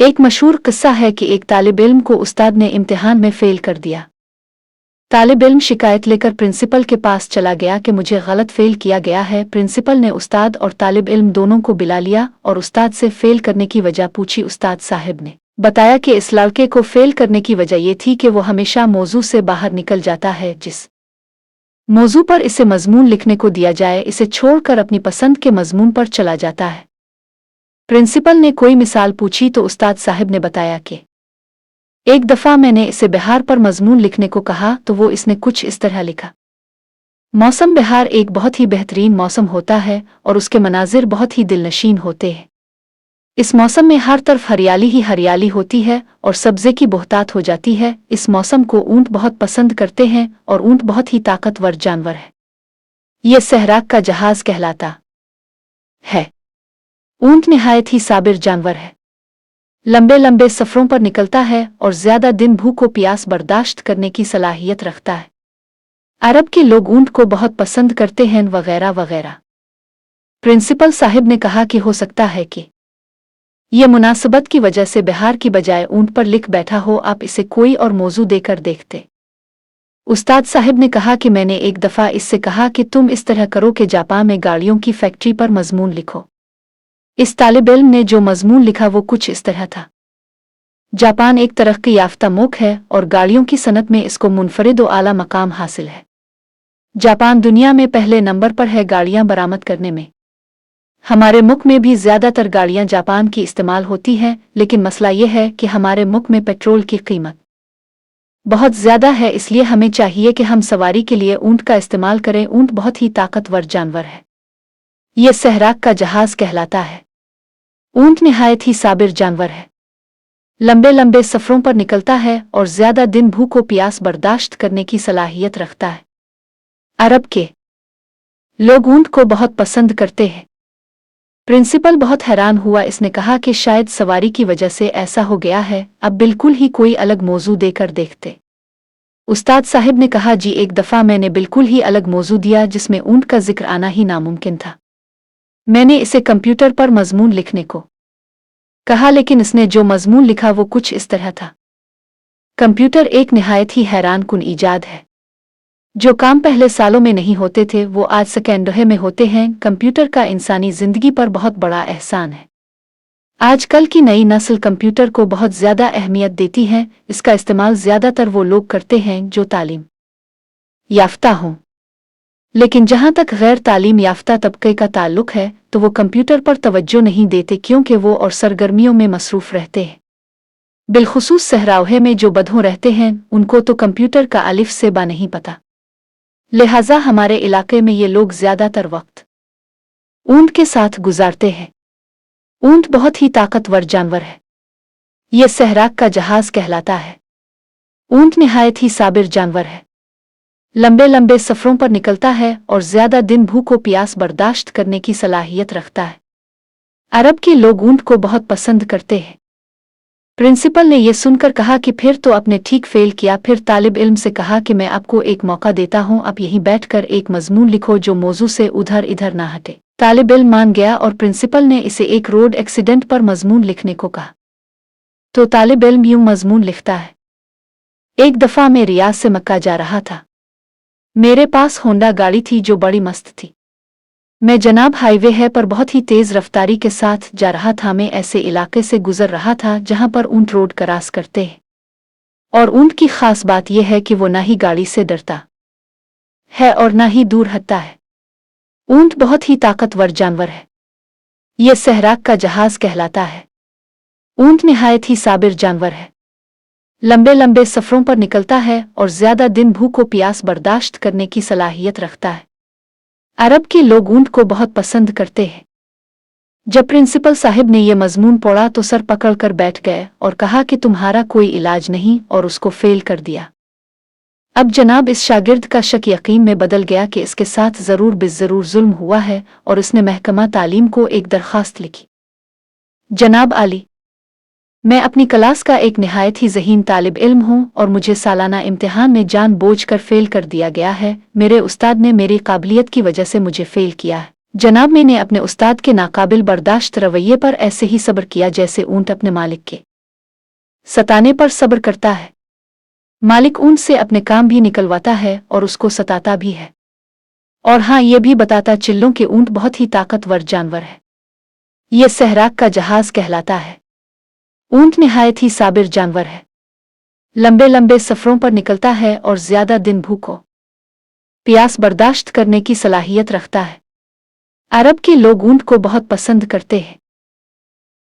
एक मशहूर किस्सा है कि एक तालिब इल्म को उस्ताद ने इम्तिहान में फेल कर दिया। तालिब इल्म शिकायत लेकर प्रिंसिपल के पास चला गया कि मुझे गलत फेल किया गया है। प्रिंसिपल ने उस्ताद और तालिब इल्म दोनों को बुला लिया और उस्ताद से फेल करने की वजह पूछी। उस्ताद साहब ने बताया कि इस लड़के को फेल करने की वजह ये थी कि वो हमेशा मौजू से बाहर निकल जाता है। जिस मौजू पर इसे मजमून लिखने को दिया जाए, इसे छोड़कर अपनी पसंद के मजमून पर चला जाता है। प्रिंसिपल ने कोई मिसाल पूछी तो उस्ताद साहब ने बताया कि एक दफ़ा मैंने इसे बिहार पर मजमून लिखने को कहा तो वो इसने कुछ इस तरह लिखा। मौसम बिहार एक बहुत ही बेहतरीन मौसम होता है और उसके मनाजिर बहुत ही दिलनशीन होते हैं। इस मौसम में हर तरफ हरियाली ही हरियाली होती है और सब्ज़े की बहुतात हो जाती है। इस मौसम को ऊँट बहुत पसंद करते हैं और ऊँट बहुत ही ताकतवर जानवर है। ये सहराग का जहाज कहलाता है। ऊँट निहायत ही साबिर जानवर है। लंबे लंबे सफ़रों पर निकलता है और ज़्यादा दिन भूख को प्यास बर्दाश्त करने की सलाहियत रखता है। अरब के लोग ऊँट को बहुत पसंद करते हैं वगैरह वगैरह। प्रिंसिपल साहिब ने कहा कि हो सकता है कि ये मुनासिबत की वजह से बिहार की बजाय ऊँट पर लिख बैठा हो, आप इसे कोई और मौजू देकर देखते। उस्ताद साहिब ने कहा कि मैंने एक दफ़ा इससे कहा कि तुम इस तरह करो कि जापान में गाड़ियों की फैक्ट्री पर मजमून लिखो। इस तालिब इल्म ने जो मजमून लिखा वो कुछ इस तरह था। जापान एक तरक्की याफ्ता मुल्क है और गाड़ियों की सनत में इसको मुनफरिद व आला मकाम हासिल है। जापान दुनिया में पहले नंबर पर है गाड़ियां बरामद करने में। हमारे मुल्क में भी ज़्यादातर गाड़ियां जापान की इस्तेमाल होती हैं, लेकिन मसला ये है कि हमारे मुल्क में पेट्रोल की कीमत बहुत ज़्यादा है, इसलिए हमें चाहिए कि हम सवारी के लिए ऊँट का इस्तेमाल करें। ऊँट बहुत ही ताकतवर जानवर है। ये सहराग का जहाज कहलाता है। ऊँट निहायत ही साबिर जानवर है। लंबे लंबे सफ़रों पर निकलता है और ज़्यादा दिन भूख को प्यास बर्दाश्त करने की सलाहियत रखता है। अरब के लोग ऊँट को बहुत पसंद करते हैं। प्रिंसिपल बहुत हैरान हुआ। इसने कहा कि शायद सवारी की वजह से ऐसा हो गया है, अब बिल्कुल ही कोई अलग मौजू देकर देखते। उस्ताद साहिब ने कहा, जी एक दफ़ा मैंने बिल्कुल ही अलग मौजू दिया जिसमें ऊँट का जिक्र आना ही नामुमकिन था। मैंने इसे कंप्यूटर पर मजमून लिखने को कहा, लेकिन इसने जो मजमून लिखा वो कुछ इस तरह था। कंप्यूटर एक निहायत ही हैरान कुन ईजाद है। जो काम पहले सालों में नहीं होते थे वो आज सेकेंडों में होते हैं। कंप्यूटर का इंसानी जिंदगी पर बहुत बड़ा एहसान है। आजकल की नई नस्ल कंप्यूटर को बहुत ज़्यादा अहमियत देती है। इसका इस्तेमाल ज़्यादातर वो लोग करते हैं जो तालीम याफ्ता हों, लेकिन जहाँ तक गैर तालीम याफ्ता तबके का ताल्लुक है तो वो कंप्यूटर पर तवज्जो नहीं देते, क्योंकि वो और सरगर्मियों में मसरूफ़ रहते हैं। बिलखुसूस सहराओं में जो बदहों रहते हैं उनको तो कंप्यूटर का अलिफ से बा नहीं पता। लिहाजा हमारे इलाके में ये लोग ज़्यादातर वक्त ऊँट के साथ गुजारते हैं। ऊँट बहुत ही ताकतवर जानवर है। ये सहराग का जहाज कहलाता है। ऊँट निहायत ही साबिर जानवर है। लंबे लंबे सफ़रों पर निकलता है और ज़्यादा दिन भूख को प्यास बर्दाश्त करने की सलाहियत रखता है। अरब के लोग ऊँट को बहुत पसंद करते हैं। प्रिंसिपल ने यह सुनकर कहा कि फिर तो आपने ठीक फेल किया। फिर तालिब इल्म से कहा कि मैं आपको एक मौका देता हूँ, आप यहीं बैठकर एक मजमून लिखो जो मौजू से उधर इधर ना हटे। तालिब इल्म मान गया और प्रिंसिपल ने इसे एक रोड एक्सीडेंट पर मजमून लिखने को कहा। तो तालिब इल्म यूं मजमून लिखता है, एक दफ़ा मैं रियाज से मक्का जा रहा था। मेरे पास होंडा गाड़ी थी जो बड़ी मस्त थी। मैं जनाब हाईवे है पर बहुत ही तेज़ रफ्तारी के साथ जा रहा था। मैं ऐसे इलाके से गुजर रहा था जहां पर ऊँट रोड क्रॉस करते हैं, और ऊँट की खास बात यह है कि वो ना ही गाड़ी से डरता है और ना ही दूर हटता है। ऊँट बहुत ही ताकतवर जानवर है। ये सहराग का जहाज कहलाता है। ऊँट निहायत ही साबिर जानवर है। लंबे लंबे सफ़रों पर निकलता है और ज़्यादा दिन भूख को प्यास बर्दाश्त करने की सलाहियत रखता है। अरब के लोग ऊँट को बहुत पसंद करते हैं। जब प्रिंसिपल साहिब ने यह मजमून पढ़ा तो सर पकड़ कर बैठ गए और कहा कि तुम्हारा कोई इलाज नहीं, और उसको फेल कर दिया। अब जनाब इस शागिर्द का शक यकीन में बदल गया कि इसके साथ ज़रूर बिज़रूर जुल्म हुआ है, और उसने महकमा तालीम को एक दरख्वास्त लिखी। जनाब आली, मैं अपनी क्लास का एक निहायत ही ज़हीन तालिब इल्म हूँ और मुझे सालाना इम्तिहान में जान बूझ कर फेल कर दिया गया है। मेरे उस्ताद ने मेरी काबिलियत की वजह से मुझे फेल किया है। जनाब मैंने अपने उस्ताद के नाकाबिल बर्दाश्त रवैये पर ऐसे ही सब्र किया जैसे ऊँट अपने मालिक के सताने पर सब्र करता है। मालिक ऊंट से अपने काम भी निकलवाता है और उसको सताता भी है। और हाँ, ये भी बताता चिल्लों के ऊंट बहुत ही ताकतवर जानवर है। ये सहराक का जहाज कहलाता है। ऊंट निहायत ही साबिर जानवर है। लंबे लंबे सफरों पर निकलता है और ज्यादा दिन भूखो प्यास बर्दाश्त करने की सलाहियत रखता है। अरब के लोग ऊंट को बहुत पसंद करते हैं।